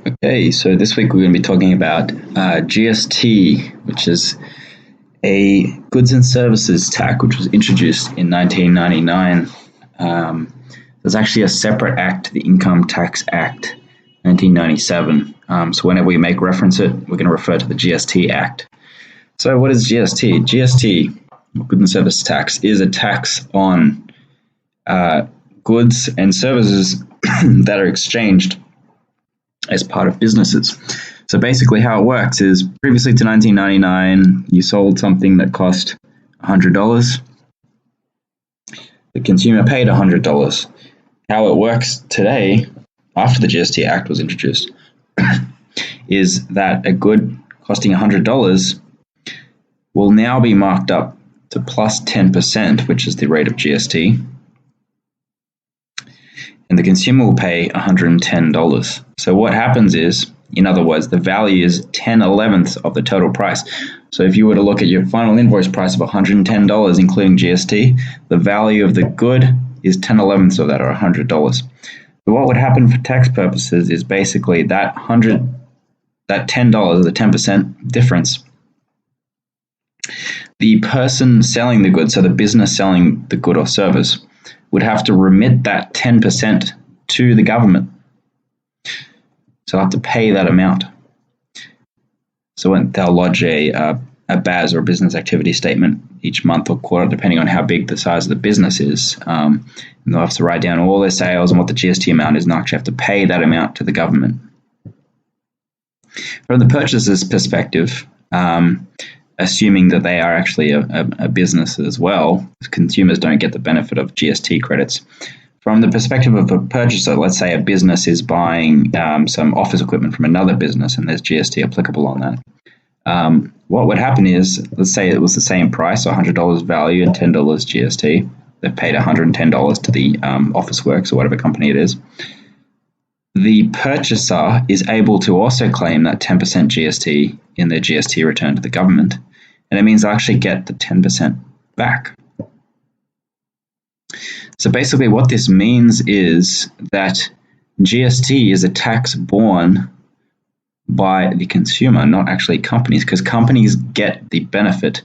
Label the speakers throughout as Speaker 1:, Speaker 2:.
Speaker 1: Okay, so this week we're going to be talking about GST, which is a goods and services tax, which was introduced in 1999. There's actually a separate act, the Income Tax Act, 1997. So whenever we make reference to it, we're going to refer to the GST Act. So what is GST? GST, Goods and Services Tax, is a tax on goods and services that are exchanged as part of businesses. So basically how it works is previously to 1999, you sold something that cost $100. The consumer paid $100. How it works today, after the GST Act was introduced, is that a good costing $100 will now be marked up to plus 10%, which is the rate of GST, and the consumer will pay $110. So what happens is, in other words, the value is 10/11th of the total price. So if you were to look at your final invoice price of $110, including GST, the value of the good is 10/11ths of that, or $100. So what would happen for tax purposes is basically that $10, the 10% difference, the person selling the good, so the business selling the good or service, would have to remit that 10% to the government. So they'll have to pay that amount. So when they'll lodge a BAS, or a business activity statement, each month or quarter, depending on how big the size of the business is. And they'll have to write down all their sales and what the GST amount is, and they'll actually have to pay that amount to the government. From the purchaser's perspective, assuming that they are actually a business as well, consumers don't get the benefit of GST credits. From the perspective of a purchaser, let's say a business is buying some office equipment from another business and there's GST applicable on that. What would happen is, let's say it was the same price, so $100 value and $10 GST. They've paid $110 to the Officeworks or whatever company it is. The purchaser is able to also claim that 10% GST in their GST return to the government, and it means they'll actually get the 10% back. So basically what this means is that GST is a tax borne by the consumer, not actually companies, because companies get the benefit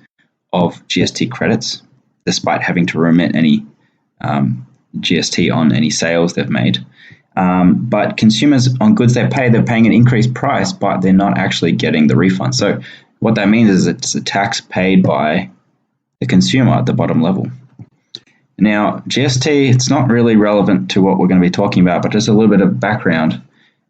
Speaker 1: of GST credits despite having to remit any GST on any sales they've made. But consumers, on goods they're paying an increased price, but they're not actually getting the refund. So what that means is it's a tax paid by the consumer at the bottom level. Now, GST, it's not really relevant to what we're going to be talking about, but just a little bit of background.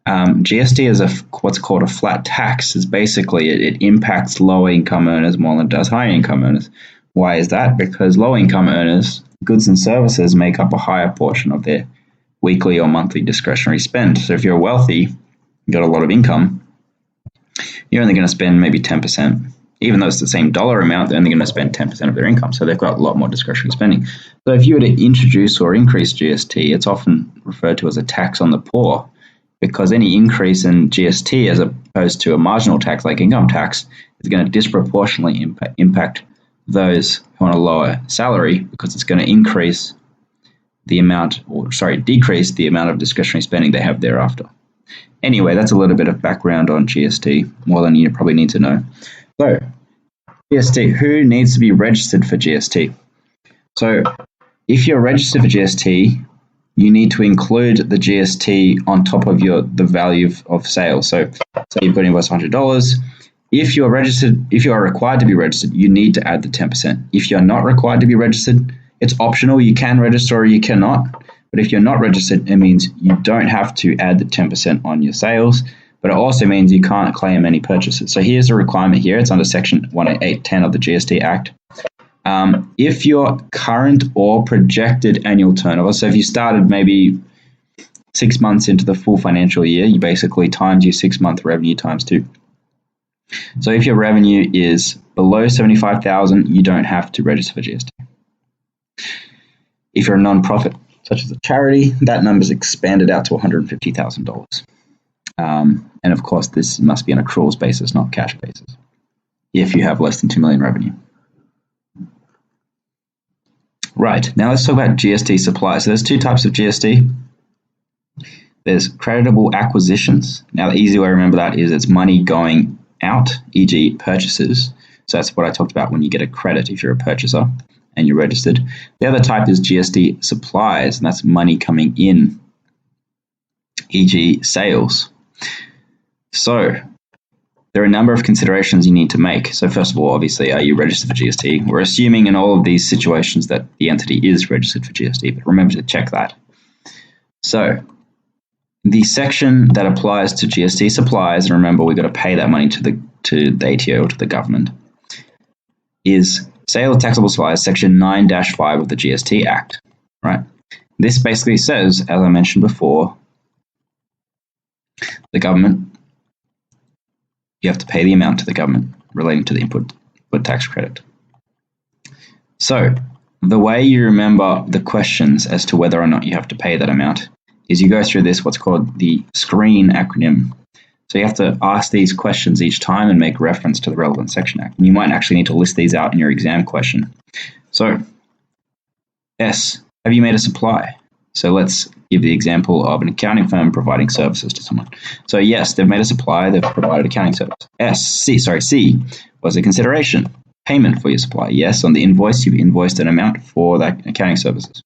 Speaker 1: GST is what's called a flat tax. Is basically it impacts lower income earners more than it does higher income earners. Why is that? Because low income earners, goods and services make up a higher portion of their weekly or monthly discretionary spend. So if you're wealthy, you've got a lot of income, you're only going to spend maybe 10%. Even though it's the same dollar amount, they're only going to spend 10% of their income. So they've got a lot more discretionary spending. So if you were to introduce or increase GST, it's often referred to as a tax on the poor, because any increase in GST as opposed to a marginal tax like income tax is going to disproportionately impact those who are on a lower salary, because it's going to decrease the amount of discretionary spending they have thereafter. Anyway, that's a little bit of background on GST, more than you probably need to know. So, GST, who needs to be registered for GST? So, if you're registered for GST, you need to include the GST on top of the value of sales. So, say you've got an invoice of $100. If you are required to be registered, you need to add the 10%. If you're not required to be registered, it's optional. You can register or you cannot. But if you're not registered, it means you don't have to add the 10% on your sales. But it also means you can't claim any purchases. So here's a requirement here. It's under Section 18810 of the GST Act. If your current or projected annual turnover, so if you started maybe 6 months into the full financial year, you basically times your 6-month revenue times 2. So if your revenue is below $75,000, you don't have to register for GST. If you're a non-profit, such as a charity, that number is expanded out to $150,000. And of course, this must be on accruals basis, not cash basis, if you have less than $2 million revenue. Right, now let's talk about GST supplies. So there's two types of GST. There's creditable acquisitions. Now, the easy way to remember that is it's money going out, e.g. purchases. So that's what I talked about when you get a credit if you're a purchaser and you're registered. The other type is GST supplies, and that's money coming in, e.g. sales. So there are a number of considerations you need to make. So first of all, obviously, are you registered for GST? We're assuming in all of these situations that the entity is registered for GST, but remember to check that. So the section that applies to GST supplies, and remember we've got to pay that money to the ATO or to the government, is Sale of Taxable Supplies, Section 9-5 of the GST Act. Right? This basically says, as I mentioned before, the government, you have to pay the amount to the government relating to the input tax credit. So the way you remember the questions as to whether or not you have to pay that amount is you go through this, what's called the SCREEN acronym. So you have to ask these questions each time and make reference to the relevant section act. And you might actually need to list these out in your exam question. So S, have you made a supply? So let's give the example of an accounting firm providing services to someone. So yes, they've made a supply, they've provided accounting service. C, was a consideration, payment for your supply. Yes, on the invoice, you've invoiced an amount for that accounting services.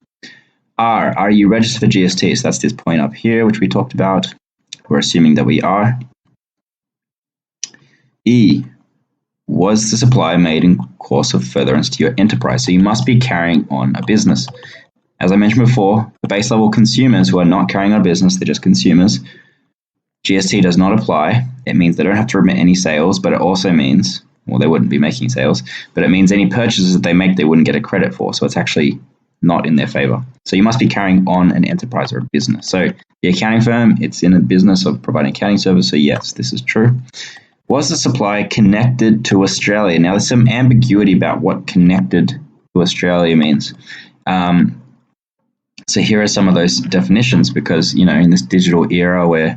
Speaker 1: R, are you registered for GST? So that's this point up here, which we talked about. We're assuming that we are. E, was the supply made in course of furtherance to your enterprise? So you must be carrying on a business. As I mentioned before, the base level consumers who are not carrying on a business, they're just consumers, GST does not apply. It means they don't have to remit any sales, but it also means, well, they wouldn't be making sales, but it means any purchases that they make, they wouldn't get a credit for. So it's actually not in their favor. So you must be carrying on an enterprise or a business. So the accounting firm, it's in a business of providing accounting service. So yes, this is true. Was the supply connected to Australia? Now there's some ambiguity about what connected to Australia means. So here are some of those definitions, because in this digital era where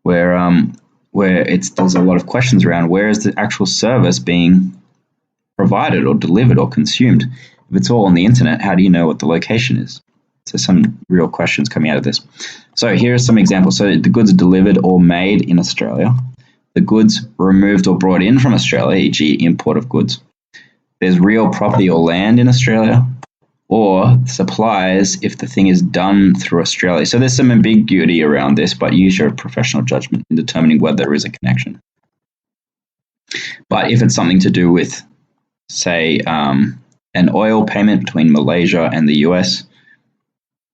Speaker 1: there's a lot of questions around where is the actual service being provided or delivered or consumed. If it's all on the internet, how do you know what the location is? So some real questions coming out of this. So here are some examples. So the goods are delivered or made in Australia. The goods removed or brought in from Australia, e.g. import of goods. There's real property or land in Australia, or supplies if the thing is done through Australia. So there's some ambiguity around this, but use your professional judgment in determining whether there is a connection. But if it's something to do with, say, an oil payment between Malaysia and the US,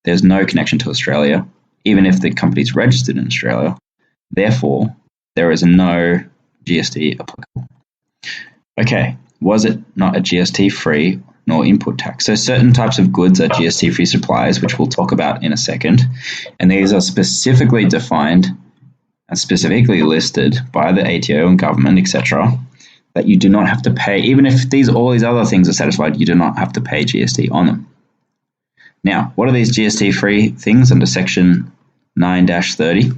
Speaker 1: there's no connection to Australia, even if the company is registered in Australia. Therefore, there is no GST applicable. Okay, was it not a GST-free nor input tax? So certain types of goods are GST-free supplies, which we'll talk about in a second. And these are specifically defined and specifically listed by the ATO and government, etc., that you do not have to pay. Even if all these other things are satisfied, you do not have to pay GST on them. Now, what are these GST-free things under Section 9-30?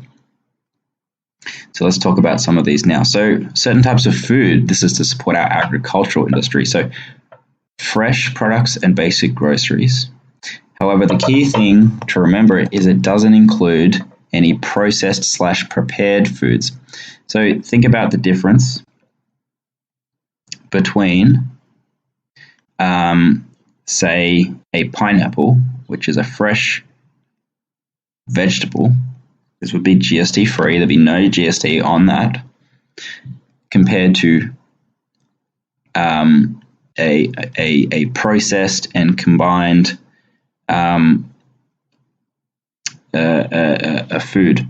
Speaker 1: So let's talk about some of these now. So certain types of food, this is to support our agricultural industry. So fresh products and basic groceries. However, the key thing to remember is it doesn't include any processed/prepared foods. So think about the difference between, say, a pineapple, which is a fresh vegetable. This would be GST free. There'd be no GST on that, compared to a processed and combined a food,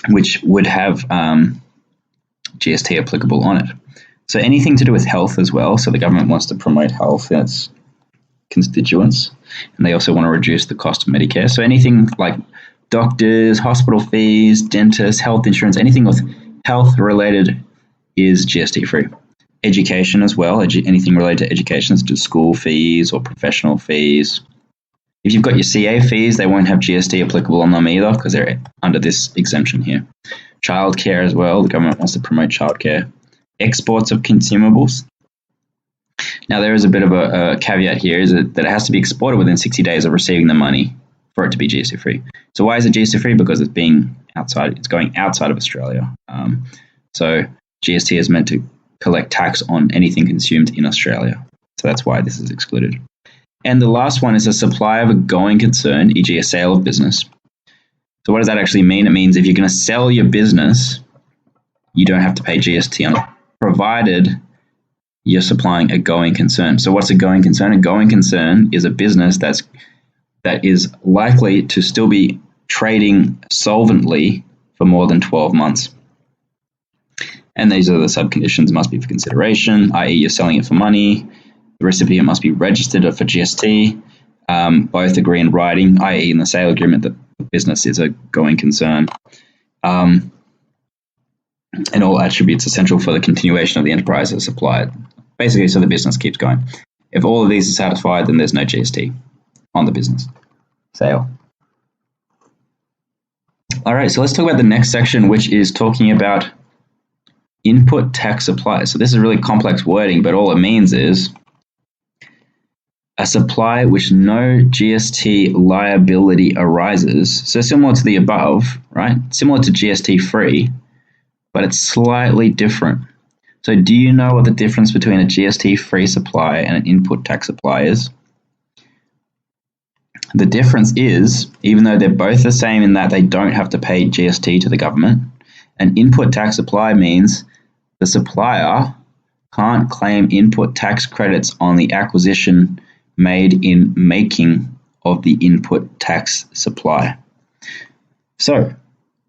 Speaker 1: which would have GST applicable on it. So anything to do with health as well. So the government wants to promote health in its constituents, and they also want to reduce the cost of Medicare. So anything like doctors, hospital fees, dentists, health insurance, anything with health related is GST free. Education as well, anything related to education, such as school fees or professional fees. If you've got your CA fees, they won't have GST applicable on them either, because they're under this exemption here. Childcare as well, the government wants to promote childcare. Exports of consumables. Now there is a bit of a caveat here, is that it has to be exported within 60 days of receiving the money for it to be GST free. So why is it GST free? Because it's going outside of Australia. So GST is meant to collect tax on anything consumed in Australia. So that's why this is excluded. And the last one is a supply of a going concern, e.g. a sale of business. So what does that actually mean? It means if you're going to sell your business, you don't have to pay GST on it, provided you're supplying a going concern. So what's a going concern? A going concern is a business that is likely to still be trading solvently for more than 12 months. And these are the subconditions: must be for consideration, i.e. you're selling it for money. The recipient must be registered for GST. Both agree in writing, i.e. in the sale agreement, that the business is a going concern. And all attributes essential for the continuation of the enterprise are supplied. Basically, so the business keeps going. If all of these are satisfied, then there's no GST on the business sale. All right, so let's talk about the next section, which is talking about input tax supplies. So this is really complex wording, but all it means is a supply which no GST liability arises. So similar to the above, right? Similar to GST free, but it's slightly different. So do you know what the difference between a GST free supply and an input tax supply is? The difference is, even though they're both the same in that they don't have to pay GST to the government, an input tax supply means the supplier can't claim input tax credits on the acquisition made in making of the input tax supply. So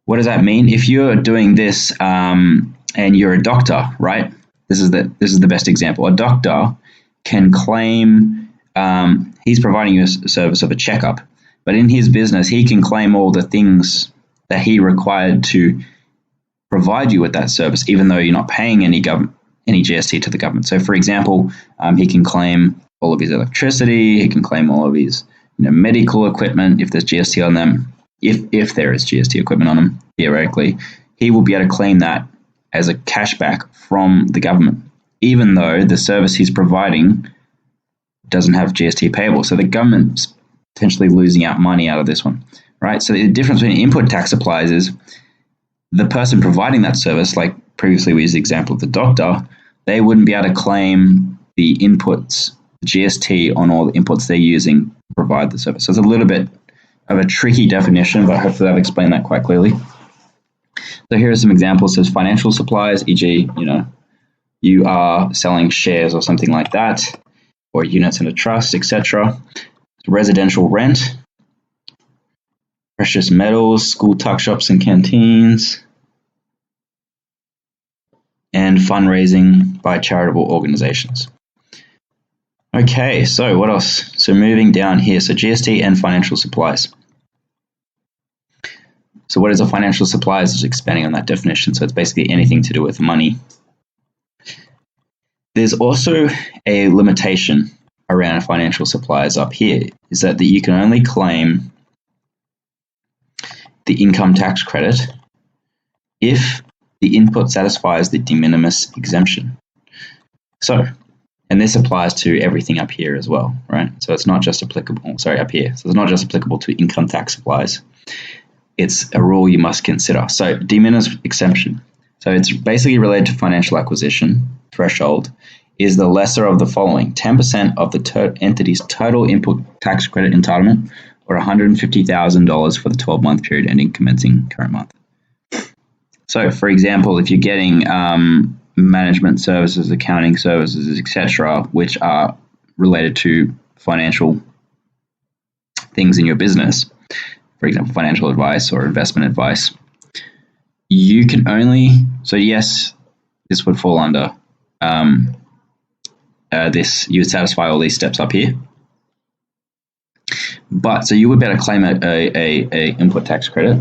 Speaker 1: what does that mean? If you're doing this and you're a doctor, right? This is the best example. A doctor can claim he's providing you a service of a checkup, but in his business he can claim all the things that he required to provide you with that service, even though you're not paying any GST to the government. So, for example, he can claim all of his electricity. He can claim all of his medical equipment if there's GST on them. If there is GST equipment on them, theoretically, he will be able to claim that as a cashback from the government, even though the service he's providing doesn't have GST payable. So the government's potentially losing out money out of this one, right? So the difference between input tax supplies is the person providing that service, like previously we used the example of the doctor, they wouldn't be able to claim the inputs, GST on all the inputs they're using to provide the service. So it's a little bit of a tricky definition, but hopefully I've explained that quite clearly. So here are some examples. It says financial supplies, e.g., you are selling shares or something like that, or units in a trust, etc. Residential rent, precious metals, school tuck shops and canteens, and fundraising by charitable organizations. Okay, so what else? So moving down here, so GST and financial supplies. So what is a financial supplies? Just expanding on that definition. So it's basically anything to do with money. There's also a limitation around financial supplies up here, is that you can only claim the income tax credit if the input satisfies the de minimis exemption. So, and this applies to everything up here as well, right? So it's not just applicable, up here. So it's not just applicable to income tax supplies. It's a rule you must consider. So de minimis exemption. So it's basically related to financial acquisition threshold is the lesser of the following: 10% of the entity's total input tax credit entitlement, or $150,000 for the 12-month period ending commencing current month. So, for example, if you're getting management services, accounting services, etc., which are related to financial things in your business, for example, financial advice or investment advice, you can only, so yes, this would fall under this, you would satisfy all these steps up here. But, so you would be able to claim a input tax credit,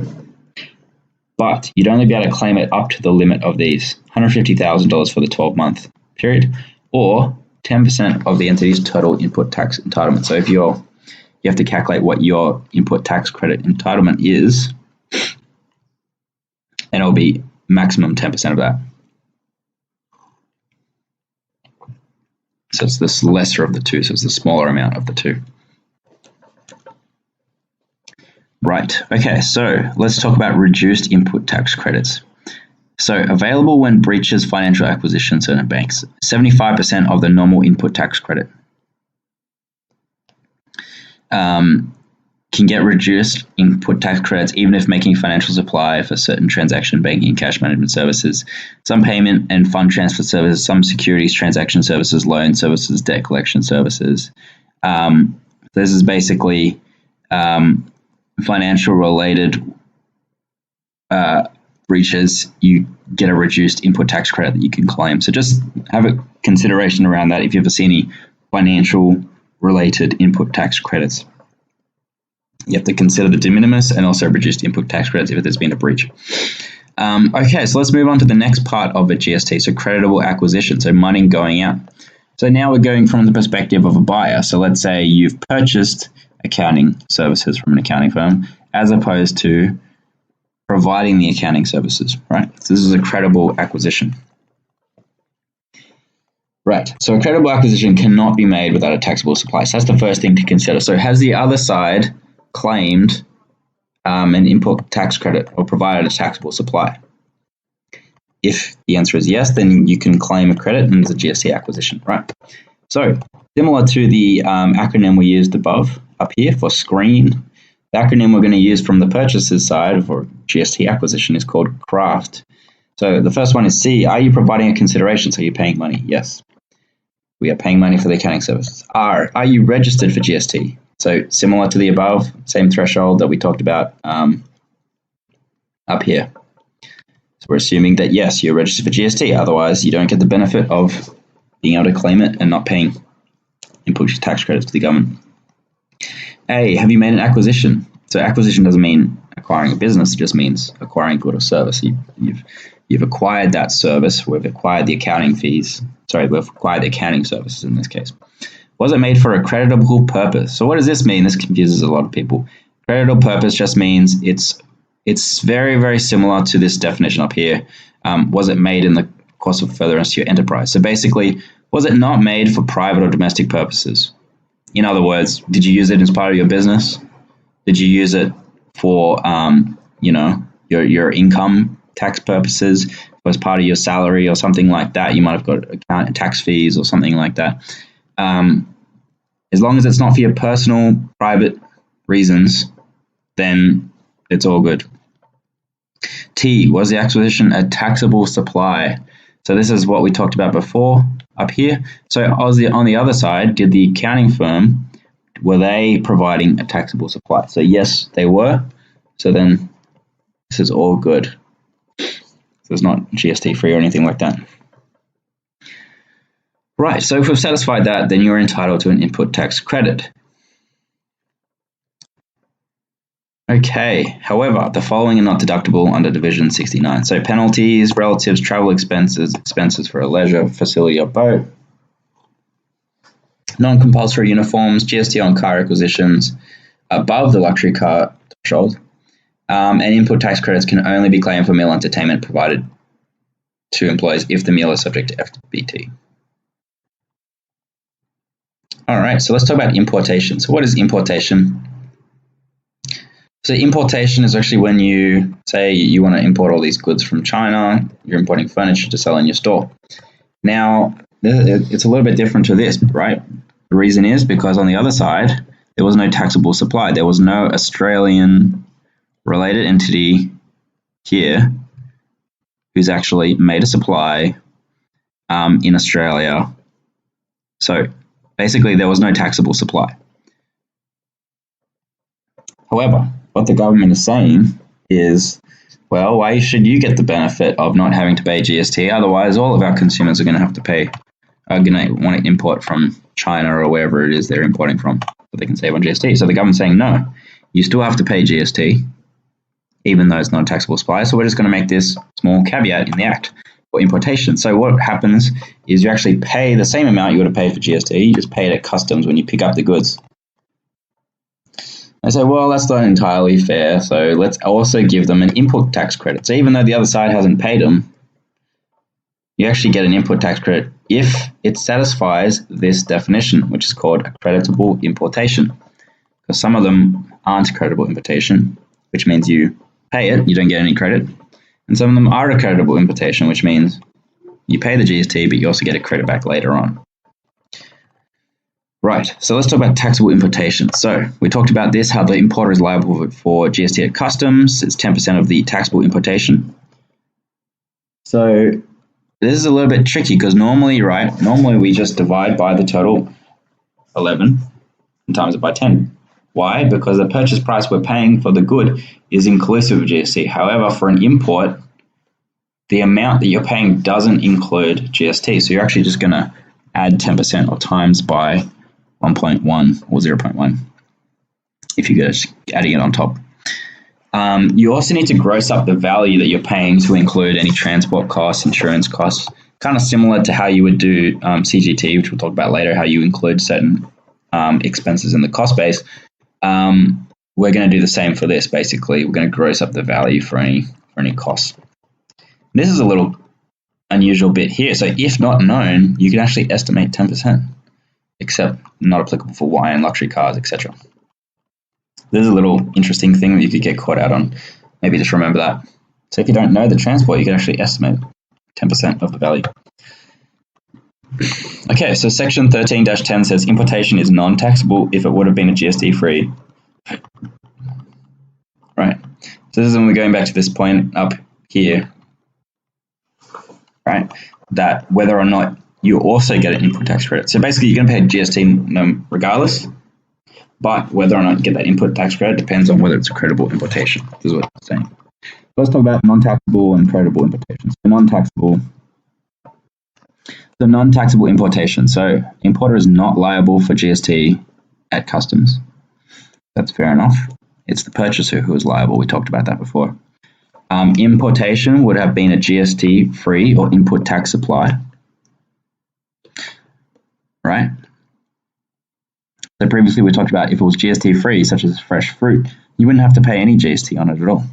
Speaker 1: but you'd only be able to claim it up to the limit of these, $150,000 for the 12-month period, or 10% of the entity's total input tax entitlement. So if you have to calculate what your input tax credit entitlement is, and it'll be maximum 10% of that. So it's this lesser of the two, so it's the smaller amount of the two. Right. Okay, so let's talk about reduced input tax credits. So available when breaches financial acquisitions in banks, 75% of the normal input tax credit. Can get reduced input tax credits even if making financial supply for certain transaction banking and cash management services, some payment and fund transfer services, some securities transaction services, loan services, debt collection services. This is basically financial related breaches. You get a reduced input tax credit that you can claim. So just have a consideration around that if you ever see any financial related input tax credits. You have to consider the de minimis and also reduced input tax credits if there's been a breach. Okay, so let's move on to the next part of a GST, so creditable acquisition, so money going out. So now we're going from the perspective of a buyer. So let's say you've purchased accounting services from an accounting firm as opposed to providing the accounting services, right? So this is a creditable acquisition. Right, so a creditable acquisition cannot be made without a taxable supply. So that's the first thing to consider. So has the other side claimed an input tax credit or provided a taxable supply? If the answer is yes, then you can claim a credit and it's a GST acquisition, right? So similar to the acronym we used above up here for screen, the acronym we're going to use from the purchaser's side for GST acquisition is called CRAFT. So the first one is C. Are you providing a consideration? So you're paying money? Yes. We are paying money for the accounting services. R. Are you registered for GST? So similar to the above, same threshold that we talked about up here. So we're assuming that yes, you're registered for GST. Otherwise, you don't get the benefit of being able to claim it and not paying input tax credits to the government. A. Have you made an acquisition? So acquisition doesn't mean acquiring a business. It just means acquiring good or service. You've acquired that service. We've acquired the accounting fees. Sorry, we've acquired the accounting services in this case. Was it made for a creditable purpose? So what does this mean? This confuses a lot of people. Creditable purpose just means it's very, very similar to this definition up here. Was it made in the course of furtherance to your enterprise? So basically, was it not made for private or domestic purposes? In other words, did you use it as part of your business? Did you use it for your income tax purposes, as part of your salary or something like that? You might have got account tax fees or something like that. As long as it's not for your personal, private reasons, then it's all good. T, was the acquisition a taxable supply? So this is what we talked about before up here. So on the other side, did the accounting firm, were they providing a taxable supply? So yes, they were. So then this is all good. So it's not GST free or anything like that. Right, so if we've satisfied that, then you're entitled to an input tax credit. Okay, however, the following are not deductible under Division 69. So penalties, relatives, travel expenses, expenses for a leisure facility or boat, non-compulsory uniforms, GST on car acquisitions above the luxury car threshold, and input tax credits can only be claimed for meal entertainment provided to employees if the meal is subject to FBT. All right, so let's talk about importation. So what is importation? So importation is actually when you say you want to import all these goods from China, you're importing furniture to sell in your store. Now, it's a little bit different to this, right? The reason is because on the other side, there was no taxable supply. There was no Australian related entity here who's actually made a supply in Australia. So basically, there was no taxable supply. Back. What the government is saying is, well, why should you get the benefit of not having to pay GST? Otherwise, all of our consumers are going to have to pay, are going to want to import from China or wherever it is they're importing from, so they can save on GST. So the government's saying, no, you still have to pay GST, even though it's not a taxable supply. So we're just going to make this small caveat in the Act for importation. So what happens is you actually pay the same amount you would have paid for GST. You just pay it at customs when you pick up the goods. I say, well, that's not entirely fair, so let's also give them an input tax credit. So even though the other side hasn't paid them, you actually get an input tax credit if it satisfies this definition, which is called a creditable importation. Because some of them aren't creditable importation, which means you pay it, you don't get any credit. And some of them are a creditable importation, which means you pay the GST, but you also get a credit back later on. Right, so let's talk about taxable importation. So we talked about this, how the importer is liable for GST at customs. It's 10% of the taxable importation. So this is a little bit tricky because normally we just divide by the total 11 and times it by 10. Why? Because the purchase price we're paying for the good is inclusive of GST. However, for an import, the amount that you're paying doesn't include GST. So you're actually just going to add 10% or times by 1.1 or 0.1 if you're just adding it on top. You also need to gross up the value that you're paying to include any transport costs, insurance costs, kind of similar to how you would do CGT, which we'll talk about later, how you include certain expenses in the cost base. We're going to do the same for this. Basically, we're going to gross up the value for any costs. This is a little unusual bit here. So if not known, you can actually estimate 10%, except not applicable for wine and luxury cars, etc. This is a little interesting thing that you could get caught out on. Maybe just remember that. So if you don't know the transport, you can actually estimate 10% of the value. Okay, so section 13-10 says importation is non-taxable if it would have been a GST-free. Right. So this is when we're going back to this point up here. Right. That whether or not you also get an input tax credit. So basically, you're going to pay GST regardless, but whether or not you get that input tax credit depends on whether it's a creditable importation. This is what it's saying. Let's talk about non-taxable and creditable importations. So non-taxable importation. So importer is not liable for GST at customs. That's fair enough. It's the purchaser who is liable. We talked about that before. Importation would have been a GST-free or input tax supply. Right? So previously we talked about if it was GST-free, such as fresh fruit, you wouldn't have to pay any GST on it at all.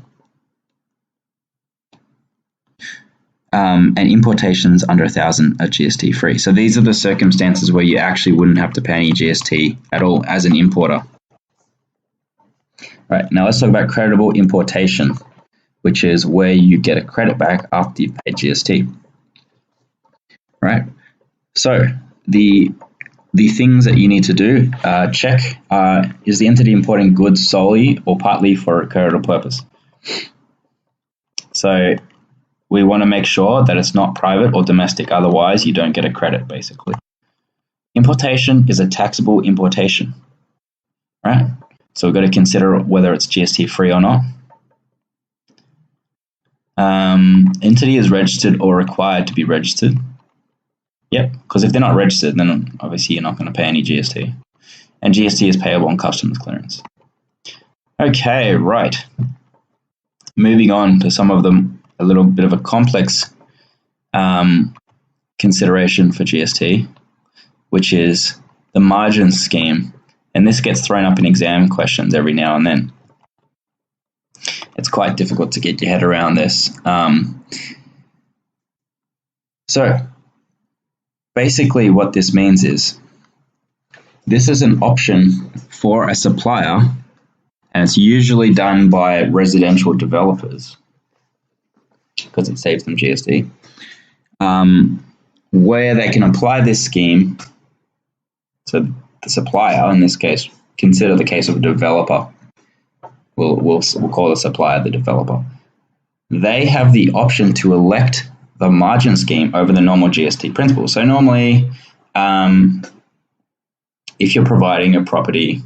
Speaker 1: And importations under 1,000 are GST-free. So these are the circumstances where you actually wouldn't have to pay any GST at all as an importer. Right, now let's talk about creditable importation, which is where you get a credit back after you've paid GST. Right, so the things that you need to do, check, is the entity importing goods solely or partly for a creditable purpose? So we want to make sure that it's not private or domestic, otherwise you don't get a credit, basically. Importation is a taxable importation, right? So we've got to consider whether it's GST-free or not. Entity is registered or required to be registered. Yep, because if they're not registered, then obviously you're not going to pay any GST. And GST is payable on customs clearance. Okay, right. Moving on to some of them, a little bit of a complex consideration for GST, which is the margin scheme. And this gets thrown up in exam questions every now and then. It's quite difficult to get your head around this. So basically what this means is this is an option for a supplier, and it's usually done by residential developers because it saves them GST, where they can apply this scheme. So the supplier, in this case, consider the case of a developer. We'll call the supplier the developer. They have the option to elect the margin scheme over the normal GST principle. So normally, if you're providing a property,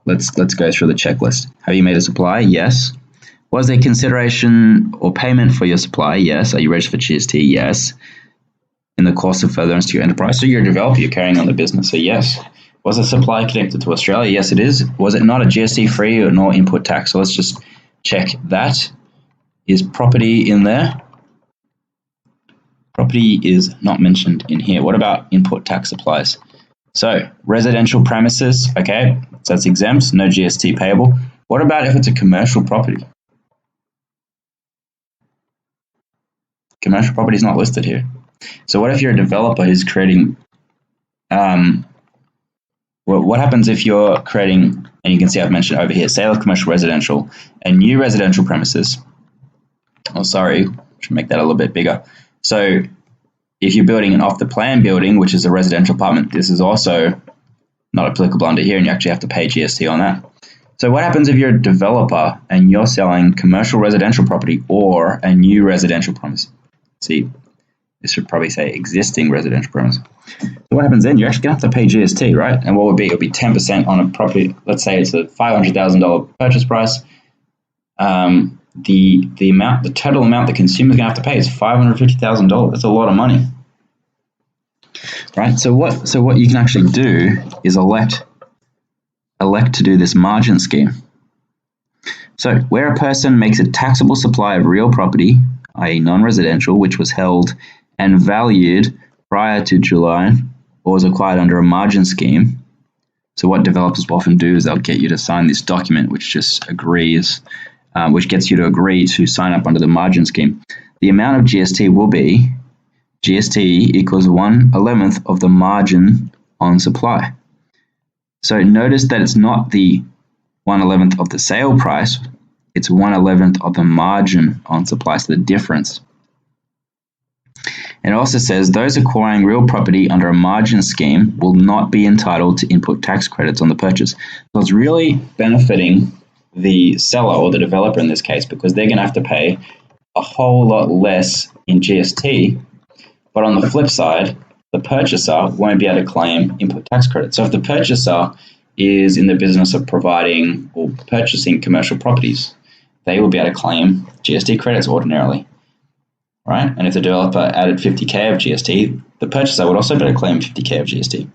Speaker 1: let's go through the checklist. Have you made a supply? Yes. Was there consideration or payment for your supply? Yes. Are you registered for GST? Yes. In the course of furtherance to your enterprise? So you're a developer, you're carrying on the business. So yes. Was the supply connected to Australia? Yes, it is. Was it not a GST-free or no input tax? So let's just check that. Is property in there? Property is not mentioned in here. What about input tax supplies? So residential premises, okay, so that's exempt, no GST payable. What about if it's a commercial property? Commercial property is not listed here. So what if you're a developer who's creating what happens if you're creating, and you can see I've mentioned over here, sale of commercial residential, a new residential premises. Oh, sorry, should make that a little bit bigger. So if you're building an off-the-plan building, which is a residential apartment, this is also not applicable under here, and you actually have to pay GST on that. So what happens if you're a developer and you're selling commercial residential property or a new residential premise? See, this should probably say existing residential premise. So what happens then? You're actually going to have to pay GST, right? And what would be? It would be 10% on a property. Let's say it's a $500,000 purchase price. The total amount the consumer's going to have to pay is $550,000. That's a lot of money, right? So what you can actually do is elect to do this margin scheme. So where a person makes a taxable supply of real property, i.e. non-residential, which was held and valued prior to July or was acquired under a margin scheme. So what developers will often do is they'll get you to sign this document which just agrees, which gets you to agree to sign up under the margin scheme. The amount of GST will be GST equals 1/11th of the margin on supply. So notice that it's not the 1/11th of the sale price, it's 1/11th of the margin on supply, so the difference. And it also says those acquiring real property under a margin scheme will not be entitled to input tax credits on the purchase. So it's really benefiting the seller or the developer in this case, because they're going to have to pay a whole lot less in GST. But on the flip side, the purchaser won't be able to claim input tax credits. So if the purchaser is in the business of providing or purchasing commercial properties, they will be able to claim GST credits ordinarily, right? And if the developer added 50K of GST, the purchaser would also be able to claim 50K of GST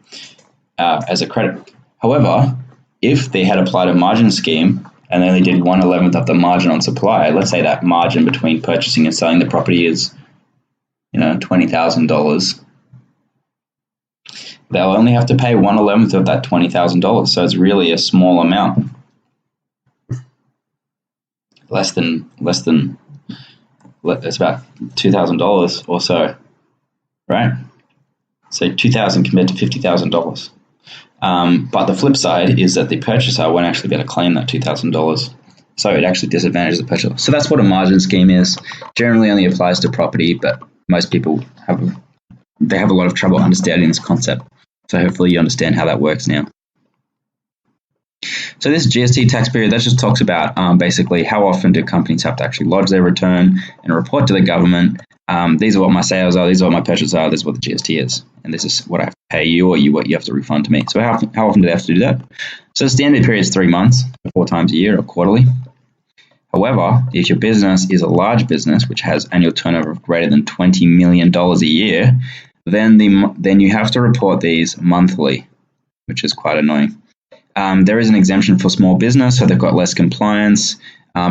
Speaker 1: as a credit. However, if they had applied a margin scheme and they only did 1/11th of the margin on supply, let's say that margin between purchasing and selling the property is, $20,000. They'll only have to pay 1/11th of that $20,000. So it's really a small amount. Less than it's about $2,000 or so, right? So $2,000 compared to $50,000. But the flip side is that the purchaser won't actually be able to claim that $2,000. So it actually disadvantages the purchaser. So that's what a margin scheme is. Generally only applies to property, but most people have a lot of trouble understanding this concept. So hopefully you understand how that works now. So this GST tax period, that just talks about basically how often do companies have to actually lodge their return and report to the government. These are what my sales are, these are what my purchases are, this is what the GST is, and this is what I have to pay you or what you have to refund to me. So how often do they have to do that? So the standard period is 3 months, 4 times a year or quarterly. However, if your business is a large business which has annual turnover of greater than $20 million a year, then you have to report these monthly, which is quite annoying. There is an exemption for small business, so they've got less compliance.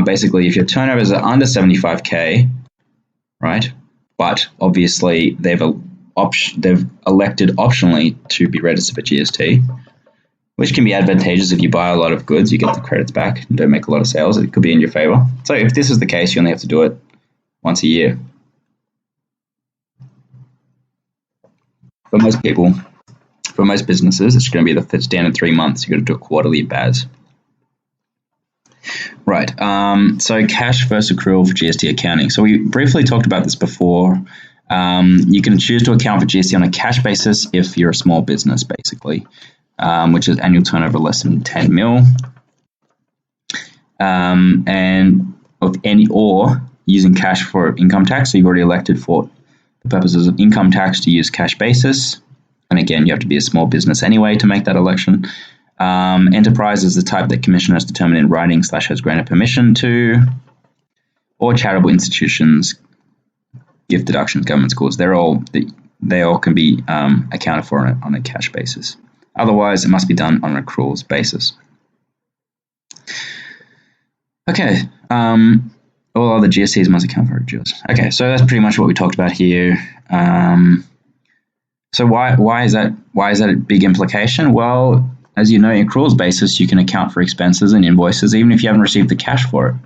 Speaker 1: Basically, if your turnovers are under 75K, right, but obviously they've elected optionally to be registered for GST, which can be advantageous if you buy a lot of goods, you get the credits back and don't make a lot of sales. It could be in your favor. So if this is the case, you only have to do it once a year. For most people, for most businesses, it's going to be the standard 3 months. You've got to do it quarterly BAS. Right. So cash versus accrual for GST accounting. So we briefly talked about this before. You can choose to account for GST on a cash basis if you're a small business, basically, which is annual turnover less than 10 mil, and of any or using cash for income tax. So you've already elected for the purposes of income tax to use cash basis. And again, you have to be a small business anyway to make that election. Enterprise is the type that commissioner has determined in writing / has granted permission to, or charitable institutions, gift deductions, government schools. They all can be accounted for on a cash basis. Otherwise, it must be done on an accruals basis. Okay. All other GSTs must account for accruals. Okay, so that's pretty much what we talked about here. So why is that a big implication? Well, as you know, in accruals basis, you can account for expenses and invoices even if you haven't received the cash for it.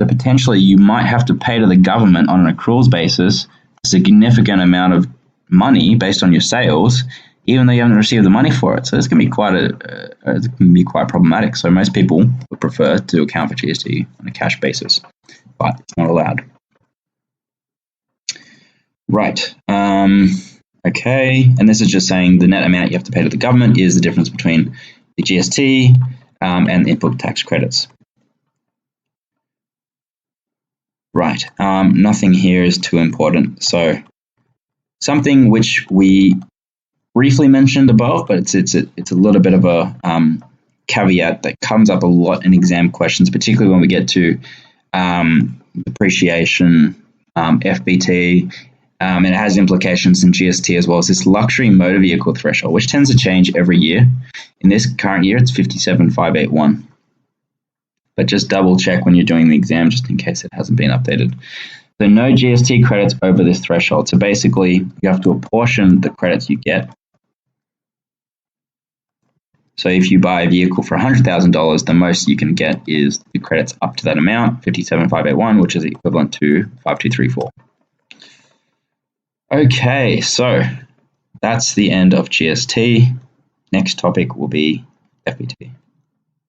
Speaker 1: So potentially you might have to pay to the government on an accruals basis a significant amount of money based on your sales even though you haven't received the money for it. So this can be quite problematic. So most people would prefer to account for GST on a cash basis, but it's not allowed. Right. Okay. And this is just saying the net amount you have to pay to the government is the difference between the GST and the input tax credits. Right. Nothing here is too important. So something which we briefly mentioned above, but it's a little bit of a caveat that comes up a lot in exam questions, particularly when we get to depreciation, FBT, and it has implications in GST as well. It's this luxury motor vehicle threshold, which tends to change every year. In this current year, it's 57,581. But just double check when you're doing the exam, just in case it hasn't been updated. So no GST credits over this threshold. So basically, you have to apportion the credits you get. So if you buy a vehicle for $100,000, the most you can get is the credits up to that amount, 57,581, which is equivalent to 5234. Okay, so that's the end of GST. Next topic will be FBT.